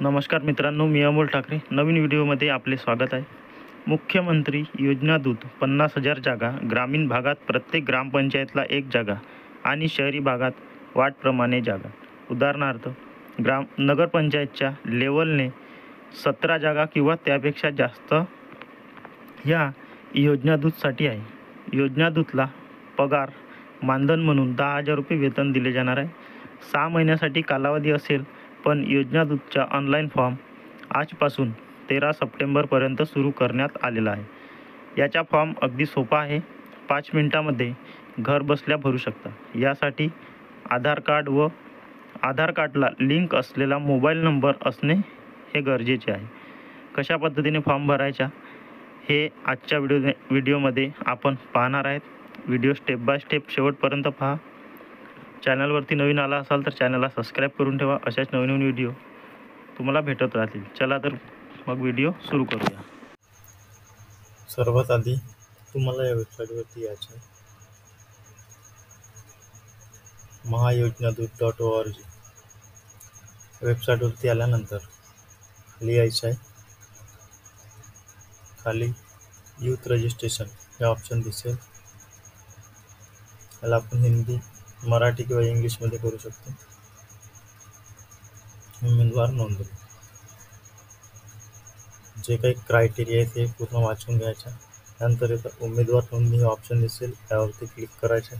नमस्कार मित्रांनो, मी अमोल ठाकरे. नवीन व्हिडिओमध्ये आपले स्वागत आहे. मुख्यमंत्री योजना दूत 50,000 जागा, ग्रामीण भागात प्रत्येक ग्रामपंचायतला 1 जागा आणि शहरी भागात वाटप्रमाणे जागा. उदाहरणार्थ, नगरपंचायतच्या लेवलने 17 जागा किंवा त्यापेक्षा जास्त ह्या योजना दूतसाठी आहे. योजना दूतला पगार मानधन म्हणून 10,000 रुपये वेतन दिले जाणार आहे. 6 महिन्यासाठी कालावधी असेल, पण योजना दूतचा ऑनलाईन फॉर्म आजपासून 13 सप्टेंबरपर्यंत सुरू करण्यात आलेला आहे. याचा फॉर्म अगदी सोपा आहे. 5 मिनिटांमध्ये घर बसल्या भरू शकता. यासाठी आधार कार्डला लिंक असलेला मोबाईल नंबर असणे हे गरजेचे आहे. कशा पद्धतीने फॉर्म भरायचा हे आजच्या व्हिडिओमध्ये आपण पाहणार आहेत. व्हिडिओ स्टेप बाय स्टेप शेवटपर्यंत पहा. चॅनलवरती नवीन आला असाल तर चॅनलला सबस्क्राईब करून ठेवा. अशाच नवीन व्हिडिओ तुम्हाला भेटत राहतील. चला तर मग व्हिडिओ सुरू करूया. सर्वात आधी तुम्हाला या वेबसाईटवरती यायचं आहे. महायोजनादूत.org वेबसाईटवरती आल्यानंतर खाली यायचं आहे. खाली यूथ रजिस्ट्रेशन हे ऑप्शन दिसेल. याला आपण हिंदी, मराठी किंवा इंग्लिशमध्ये करू शकतो. उमेदवार नोंदणी, जे काही क्रायटेरिया आहे ते पूर्ण वाचून घ्यायचा. त्यानंतर इथं उमेदवार नोंदणी हे ऑप्शन दिसेल, त्यावरती क्लिक करायचं.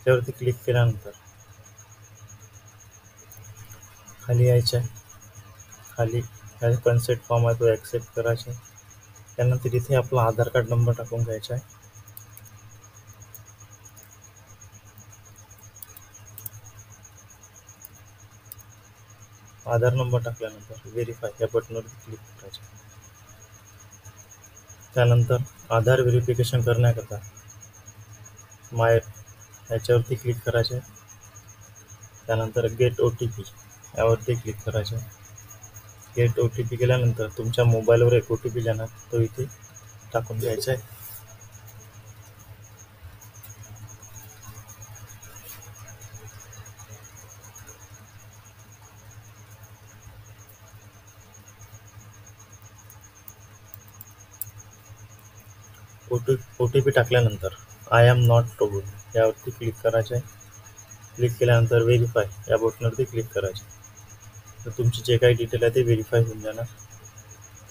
त्यावरती क्लिक केल्यानंतर खाली यायचं आहे. खाली कन्सेंट फॉर्म आहे तो ॲक्सेप्ट करायचा. त्यानंतर इथे आपला आधार कार्ड नंबर टाकून घ्यायचा आहे. आधार नंबर टाकल्यानंतर व्हेरीफाय या बटनवरती क्लिक करायचं. त्यानंतर आधार व्हेरिफिकेशन करण्याकरता याच्यावरती क्लिक करायचे. त्यानंतर गेट OTP यावरती क्लिक करायचे. गेट OTP केल्यानंतर तुमच्या मोबाईलवर एक OTP जाणार, तो इथे टाकून द्यायचा आहे. OTP टाकल्यानंतर आय एम नॉट रोबोट यावरती क्लिक करायचं आहे. क्लिक केल्यानंतर व्हेरीफाय या बटनवरती क्लिक करायचे. तर तुमची जे काही डिटेल आहे ते व्हेरीफाय होऊन जाणार.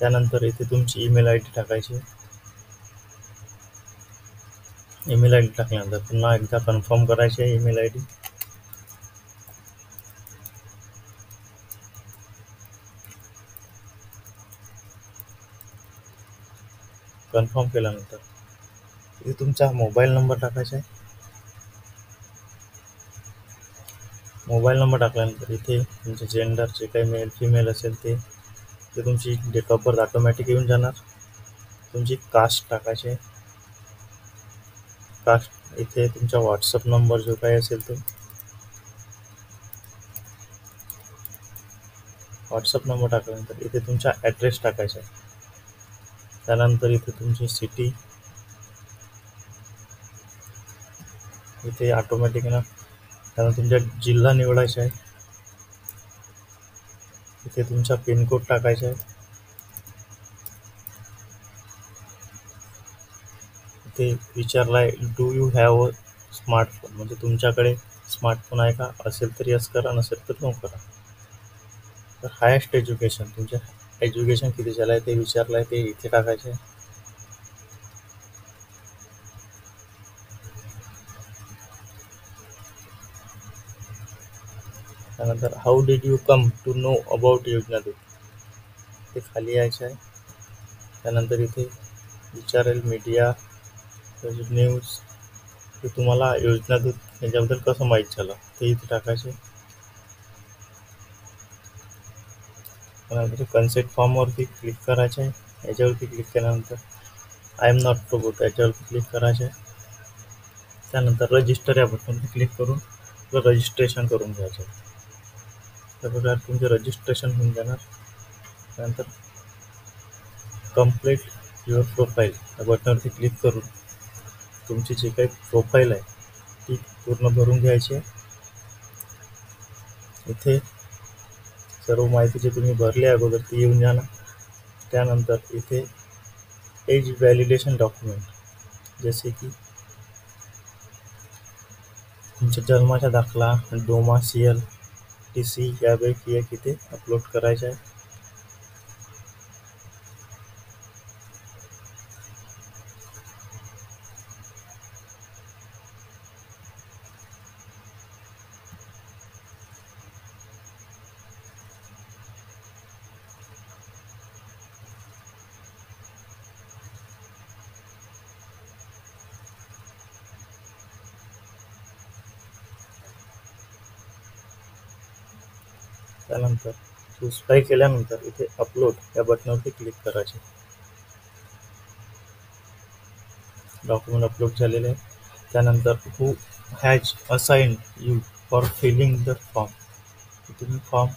त्यानंतर इथे तुमची ईमेल ID टाकायची. ईमेल ID टाकल्यानंतर पुन्हा एकदा कन्फर्म करायचे आहे ईमेल ID. कन्फर्म केल्यानंतर इथे तुमचा मोबाईल नंबर टाकायचा आहे. मोबाईल नंबर टाकल्यानंतर इथे तुमचे जेंडर जे काही मेल फिमेल असेल ते तुमची डेट ऑफ बर्थ ऑटोमॅटिक येऊन जाणार. तुमची कास्ट टाकायची आहे. कास्ट इथे तुमचा व्हॉट्सअप नंबर जो काही असेल तो व्हॉट्सअप नंबर टाकल्यानंतर इथे तुमचा ॲड्रेस टाकायचा आहे. त्यानंतर इथे तुमची सिटी इथे ऑटोमॅटिक येणार. त्यानंतर तुमचा जिल्हा निवडायचा आहे. इथे तुमचा पिनकोड टाकायचा आहे. इथे विचारला आहे do you have a smartphone, म्हणजे तुमच्याकडे स्मार्टफोन आहे का? असेल तर यस करा, नसेल तर नो करा. तर हायेस्ट एज्युकेशन, तुमच्या एज्युकेशन किती झालं आहे ते विचारलं आहे, ते इथे टाकायचे आहे. त्यानंतर how did you come to know about योजना दूत ते खाली यायचं आहे. त्यानंतर इथे विचारेल मीडिया न्यूज, ते तुम्हाला योजना दूत याच्याबद्दल कसं माहीत झालं ते इथे टाकायचे. त्यानंतर कन्सेंट फॉर्मवरती क्लिक करायचे आहे. याच्यावरती क्लिक केल्यानंतर आय एम नॉट रोबोट याच्यावरती क्लिक करायचे आहे. त्यानंतर रजिस्टर या बटनवरती क्लिक करून रजिस्ट्रेशन करून घ्यायचं आहे. त्या प्रकारे तुमचे रजिस्ट्रेशन होऊन जाणार. त्यानंतर कम्प्लीट युअर प्रोफाईल या बटनवरती क्लिक करून तुमची जी काही प्रोफाईल आहे ती पूर्ण भरून घ्यायची आहे. इथे सर्व माहिती जी तुम्ही भरली अगोदर ती येऊन जाणार. त्यानंतर इथे एज व्हॅलिडेशन डॉक्युमेंट जसे की तुमच्या जन्माचा दाखला, डोमासियल, TC यापैकी एक इथे अपलोड करायचं आहे. त्यानंतर सबस्क्राईब केल्यानंतर इथे अपलोड या बटनावरती क्लिक करायचे. डॉक्युमेंट अपलोड झालेले आहे. त्यानंतर who has assigned you for filling the form. तुम्ही फॉर्म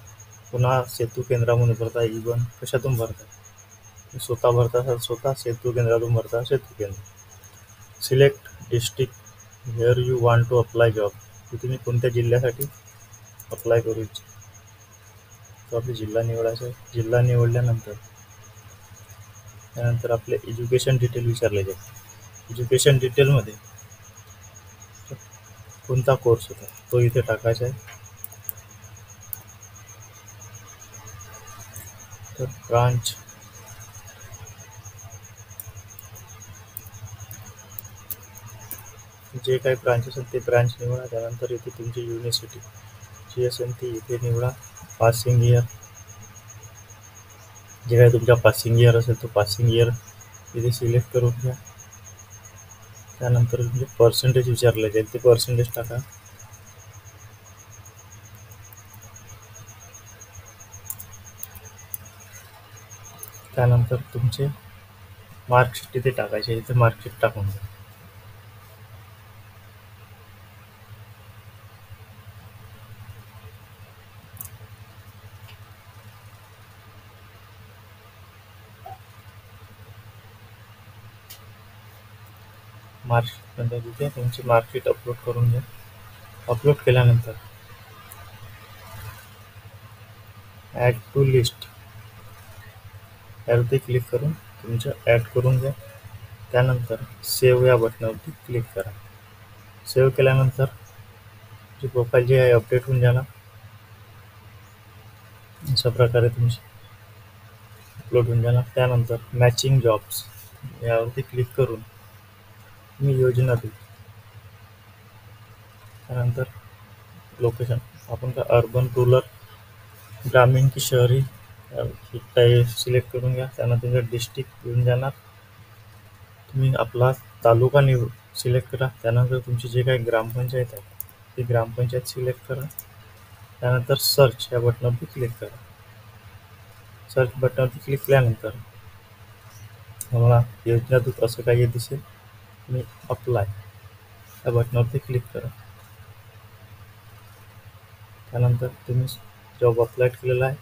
पुन्हा सेतू केंद्रामधून भरता, इव्हन कशातून भरता, स्वतः भरता असाल स्वतः, सेतू केंद्रातून भरता Setu Kendra. Select district where you want to apply job. तुम्ही कोणत्या जिल्ह्यासाठी अप्लाय करू इच्छिता तो आपले जिल्हा निवडायचा आहे. जिल्हा निवडल्यानंतर त्यानंतर आपले एज्युकेशन डिटेल विचारले जाते. एज्युकेशन डिटेलमध्ये कोणता कोर्स होता तो इथे टाकायचा आहे. तर ब्रांच जे काही ब्रांच असेल ते ब्रांच निवडा. त्यानंतर इथे तुमची युनिव्हर्सिटी जी असेल ती इथे निवडा. पासिंग इयर जे काही तुमचा पासिंग इयर असेल तो पासिंग इयर इथे सिलेक्ट करून घ्या. त्यानंतर म्हणजे पर्सेंटेज विचारले जाईल ते पर्सेंटेज टाका. त्यानंतर तुमचे मार्कशीट इथे टाकायचे. इथे मार्कशीट टाकून द्या. मार्कशीट म्हणजे तिथे तुमची मार्कशीट अपलोड करून घ्या. अपलोड केल्यानंतर ॲड टू लिस्ट यावरती क्लिक करून तुमचं ॲड करून घ्या. त्यानंतर सेव्ह या बटनावरती क्लिक करा. सेव्ह केल्यानंतर जी प्रोफाईल जी आहे अपडेट होऊन जाणार. अशा प्रकारे तुमची अपलोड होऊन जाणार. त्यानंतर मॅचिंग जॉब्स यावरती क्लिक करून तुम्ही योजना देऊ. त्यानंतर लोकेशन आपण का अर्बन, रूरल, ग्रामीण की शहरी सिलेक्ट करून घ्या. त्यानंतर तुमचं डिस्ट्रिक्ट येऊन जाणार. तुम्ही आपला तालुका सिलेक्ट करा. त्यानंतर तुमची जे काही ग्रामपंचायत आहे ती ग्रामपंचायत सिलेक्ट करा. त्यानंतर सर्च या बटनावरती क्लिक करा. सर्च बटनावरती क्लिक केल्यानंतर तुम्हाला योजनादूत असं काही दिसेल. तुम्ही अप्लाय या बटनावरती क्लिक करा. त्यानंतर तुम्ही जॉब अप्लाय केलेला आहे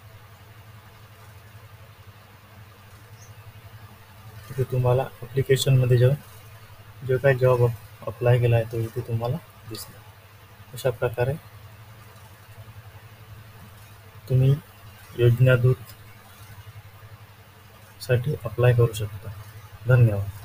तिथे तुम्हाला ॲप्लिकेशनमध्ये जो काही जॉब अप्लाय केला आहे तो इथे तुम्हाला दिसला. अशा प्रकारे तुम्ही योजनादूत साठी अप्लाय करू शकता. धन्यवाद.